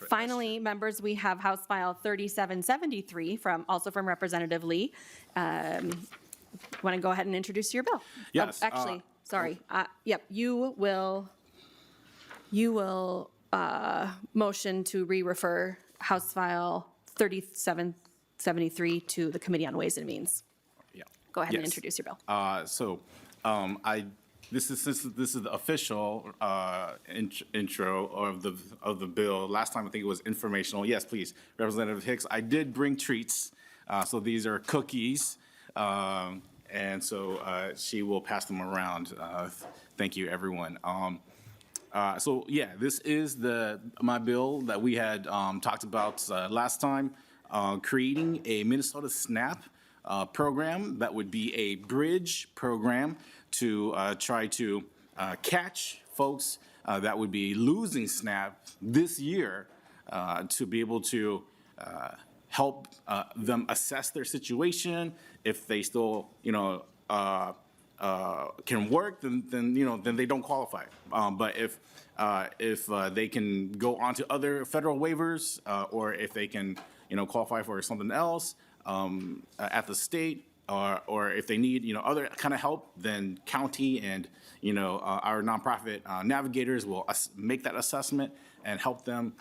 Finally, members, we have House File 3773 also from Representative Lee. Want to go ahead and introduce your bill? Yes, Actually, sorry. Yep, you will motion to re-refer House File 3773 to the Committee on Ways and Means. Yeah. Go ahead and Yes. introduce your bill. This is the official intro of the bill. Last time I think it was informational. Yes, please, Representative Hicks. I did bring treats, so these are cookies, and so she will pass them around. Thank you, everyone. So yeah, this is my bill that we had talked about last time, creating a Minnesota SNAP program that would be a bridge program to try to catch folks that would be losing SNAP this year to be able to help them assess their situation. If they still, can work, then they don't qualify. But if they can go on to other federal waivers, or if they can, qualify for something else at the state, or if they need, other kind of help, then county and, our nonprofit navigators will make that assessment and help them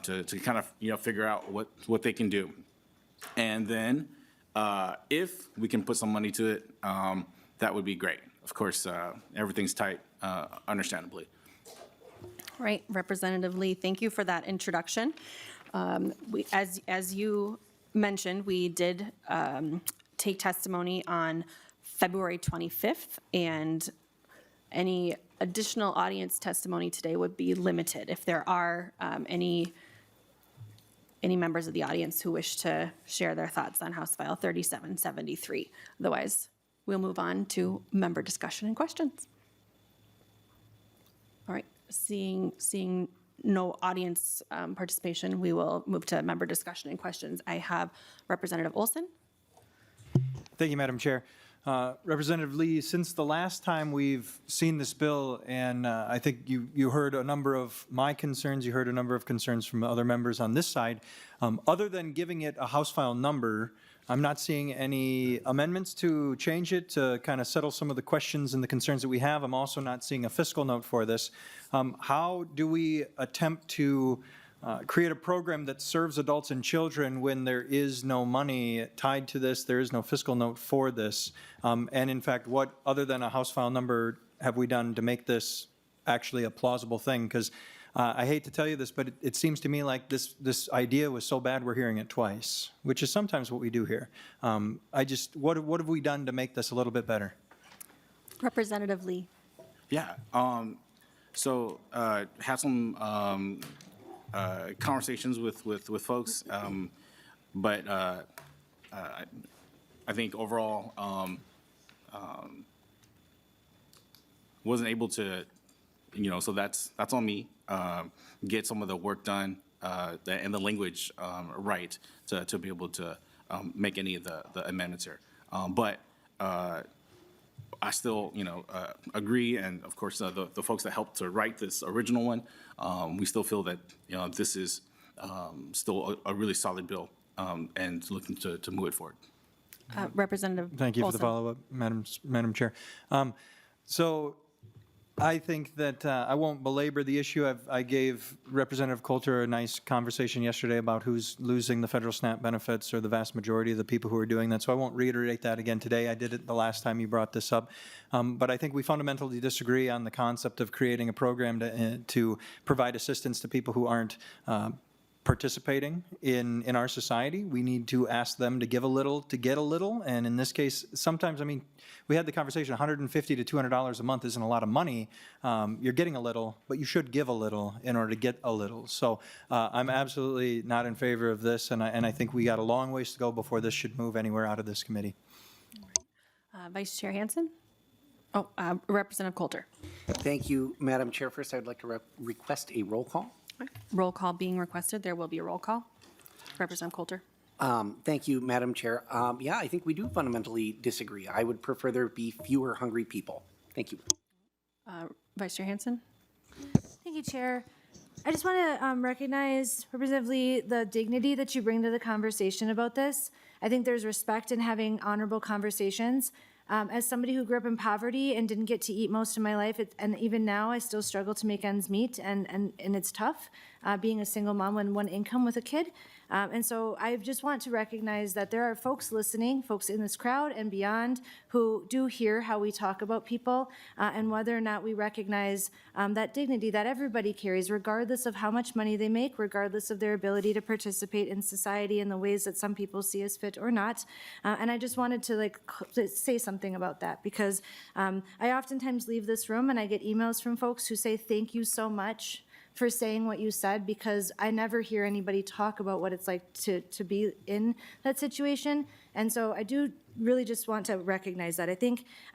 to kind of, figure out what they can do. And then if we can put some money to it, that would be great. Of course, everything's tight, understandably. Right, Representative Lee, thank you for that introduction. As you mentioned, we did take testimony on February 25th, and any additional audience testimony today would be limited. If there are any members of the audience who wish to share their thoughts on House File 3773. Otherwise, we'll move on to member discussion and questions. All right, seeing no audience participation, we will move to member discussion and questions. I have Representative Olson. Thank you, Madam Chair. Representative Lee, since the last time we've seen this bill, and I think you heard a number of my concerns, you heard a number of concerns from other members on this side, other than giving it a House file number, I'm not seeing any amendments to change it to kind of settle some of the questions and the concerns that we have. I'm also not seeing a fiscal note for this. How do we attempt to create a program that serves adults and children when there is no money tied to this, there is no fiscal note for this? And in fact, what other than a House file number have we done to make this actually a plausible thing? Because I hate to tell you this, but it seems to me like this idea was so bad we're hearing it twice, which is sometimes what we do here. What have we done to make this a little bit better? Representative Lee. Yeah. So had some conversations with folks, but I think overall wasn't able to, so that's on me. Get some of the work done and the language right to be able to make any of the amendments here. But I still, agree, and of course, the folks that helped to write this original one, we still feel that, this is still a really solid bill, and looking to move it forward. Representative Thank you Olson. for the follow-up, Madam Chair. So I think that I won't belabor the issue. I gave Representative Coulter a nice conversation yesterday about who's losing the federal SNAP benefits, or the vast majority of the people who are doing that. So I won't reiterate that again today. I did it the last time you brought this up. But I think we fundamentally disagree on the concept of creating a program to provide assistance to people who aren't participating in our society. We need to ask them to give a little to get a little. And in this case, sometimes, we had the conversation, $150 to $200 a month isn't a lot of money. You're getting a little, but you should give a little in order to get a little. So I'm absolutely not in favor of this, and I think we got a long ways to go before this should move anywhere out of this committee. Vice Chair Hansen? Oh, Representative Coulter. Thank you, Madam Chair. First, I'd like to request a roll call. Roll call being requested. There will be a roll call. Representative Coulter. Thank you, Madam Chair. Yeah, I think we do fundamentally disagree. I would prefer there be fewer hungry people. Thank you. Vice Chair Hansen. Thank you, Chair. I just want to recognize, Representative Lee, the dignity that you bring to the conversation about this. I think there's respect in having honorable conversations. As somebody who grew up in poverty and didn't get to eat most of my life, and even now I still struggle to make ends meet, and it's tough being a single mom on one income with a kid. And so I just want to recognize that there are folks listening, folks in this crowd and beyond, who do hear how we talk about people and whether or not we recognize that dignity that everybody carries, regardless of how much money they make, regardless of their ability to participate in society in the ways that some people see as fit or not. And I just wanted to say something about that, because I oftentimes leave this room and I get emails from folks who say, thank you so much for saying what you said, because I never hear anybody talk about what it's like to be in that situation. And so I do really just want to recognize that.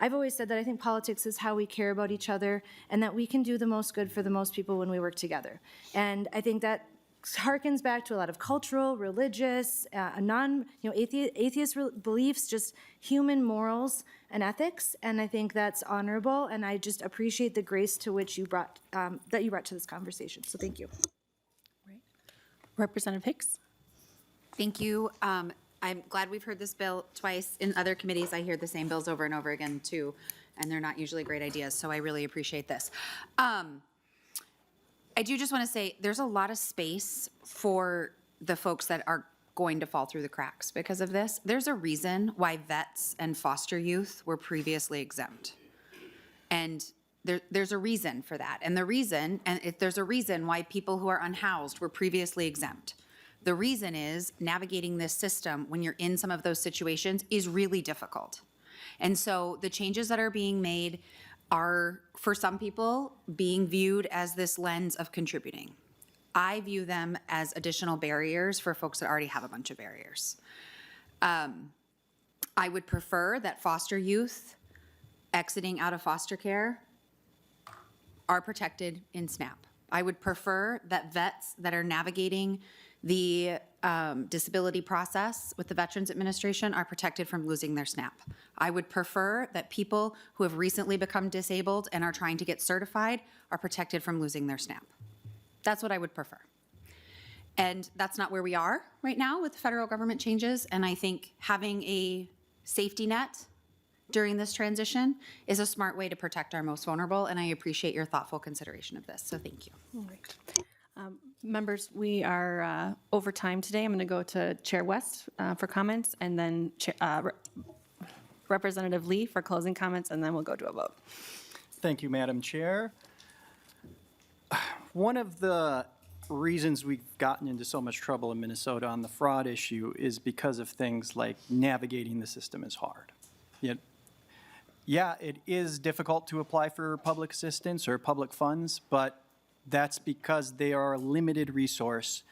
I've always said that I think politics is how we care about each other, and that we can do the most good for the most people when we work together. And I think that harkens back to a lot of cultural, religious, atheist beliefs, just human morals and ethics. And I think that's honorable. And I just appreciate the grace to which you brought to this conversation. So thank you. Representative Hicks? Thank you. I'm glad we've heard this bill twice. In other committees, I hear the same bills over and over again too, and they're not usually great ideas. So I really appreciate this. I do just want to say there's a lot of space for the folks that are going to fall through the cracks because of this. There's a reason why vets and foster youth were previously exempt. And there's a reason for that. And there's a reason why people who are unhoused were previously exempt. The reason is navigating this system when you're in some of those situations is really difficult. And so the changes that are being made are, for some people, being viewed as this lens of contributing. I view them as additional barriers for folks that already have a bunch of barriers. I would prefer that foster youth exiting out of foster care are protected in SNAP. I would prefer that vets that are navigating the disability process with the Veterans Administration are protected from losing their SNAP. I would prefer that people who have recently become disabled and are trying to get certified are protected from losing their SNAP. That's what I would prefer. And that's not where we are right now with federal government changes. And I think having a safety net during this transition is a smart way to protect our most vulnerable. And I appreciate your thoughtful consideration of this. So thank you. All right. Members, we are over time today. I'm going to go to Chair West for comments, and then Representative Lee for closing comments, and then we'll go to a vote. Thank you, Madam Chair. One of the reasons we've gotten into so much trouble in Minnesota on the fraud issue is because of things like navigating the system is hard. Yeah, it is difficult to apply for public assistance or public funds, but that's because they are a limited resource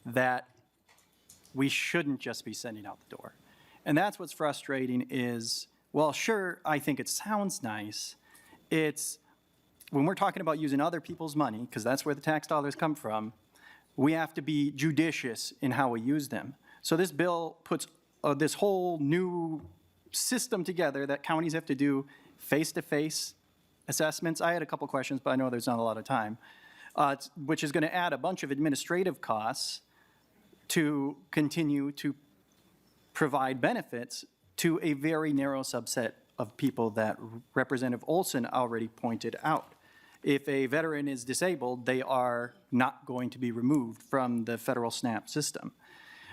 that we shouldn't just be sending out the door. And that's what's frustrating is, well, sure, I think it sounds nice. It's when we're talking about using other people's money, because that's where the tax dollars come from, we have to be judicious in how we use them. So this bill puts this whole new system together that counties have to do face-to-face assessments. I had a couple questions, but I know there's not a lot of time. Which is going to add a bunch of administrative costs to continue to provide benefits to a very narrow subset of people that Representative Olson already pointed out. If a veteran is disabled, they are not going to be removed from the federal SNAP system.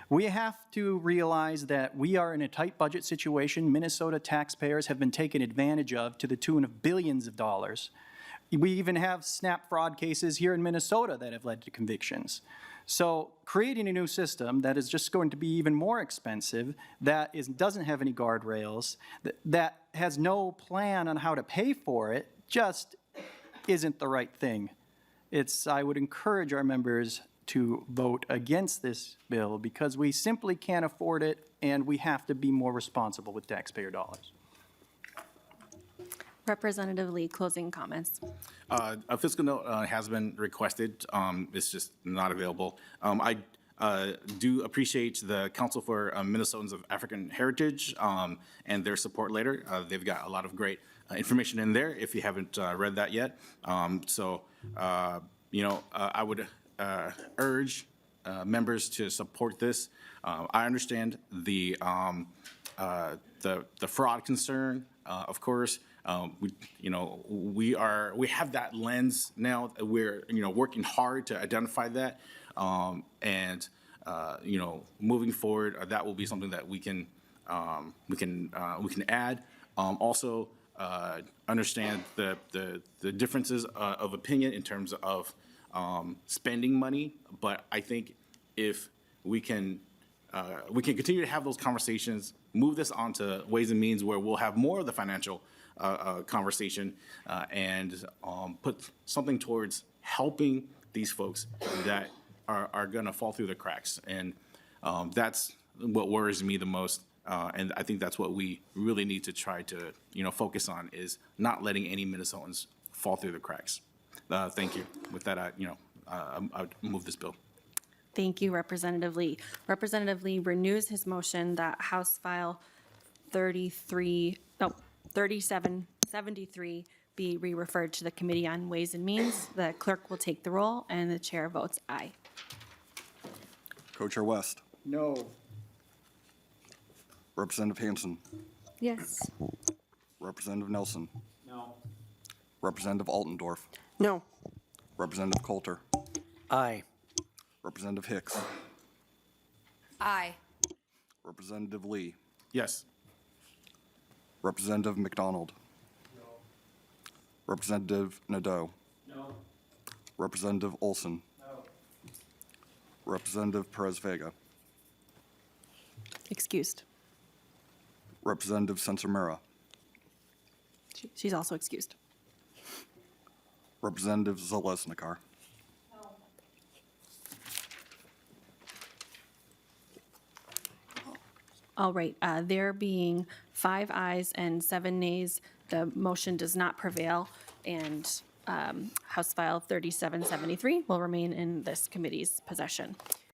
We have to realize that we are in a tight budget situation. Minnesota taxpayers have been taken advantage of to the tune of billions of dollars. We even have SNAP fraud cases here in Minnesota that have led to convictions. So creating a new system that is just going to be even more expensive, that doesn't have any guardrails, that has no plan on how to pay for it, just isn't the right thing. I would encourage our members to vote against this bill because we simply can't afford it and we have to be more responsible with taxpayer dollars. Representative Lee, closing comments. A fiscal note has been requested. It's just not available. I do appreciate the Council for Minnesotans of African Heritage and their support later. They've got a lot of great information in there if you haven't read that yet. I would urge members to support this. I understand the fraud concern, of course. We have that lens now. We're, working hard to identify that. Moving forward, that will be something that we can add. Also, understand the differences of opinion in terms of spending money, but I think if we can continue to have those conversations, move this on to Ways and Means where we'll have more of the financial conversation and put something towards helping these folks that are going to fall through the cracks. And that's what worries me the most. And I think that's what we really need to try to, focus on, is not letting any Minnesotans fall through the cracks. Thank you. With that, I move this bill. Thank you, Representative Lee. Representative Lee renews his motion that House File 3773 be re-referred to the Committee on Ways and Means. The clerk will take the roll, and the chair votes aye. Co-Chair West. No. Representative Hanson. Yes. Representative Nelson. No. Representative Altendorf. No. Representative Coulter. Aye. Representative Hicks. Aye. Representative Lee. Yes. Representative McDonald. No. Representative Nadeau. No. Representative Olson. No. Representative Perez Vega. Excused. Representative Sensamura. She's also excused. Representative Zalesnikar. All right, there being 5 ayes and 7 nays, the motion does not prevail, and House File 3773 will remain in this committee's possession.